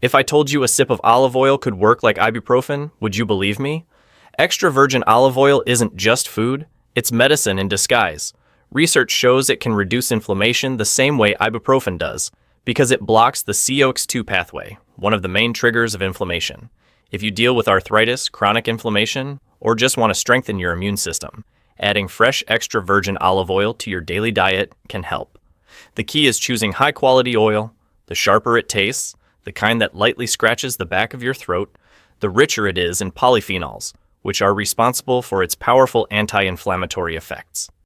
If I told you a sip of olive oil could work like ibuprofen, would you believe me? Extra virgin olive oil isn't just food, it's medicine in disguise. Research shows it can reduce inflammation the same way ibuprofen does, because it blocks the COX2 pathway, one of the main triggers of inflammation. If you deal with arthritis, chronic inflammation, or just want to strengthen your immune system, adding fresh extra virgin olive oil to your daily diet can help. The key is choosing high-quality oil. The sharper it tastes, the kind that lightly scratches the back of your throat, the richer it is in polyphenols, which are responsible for its powerful anti-inflammatory effects.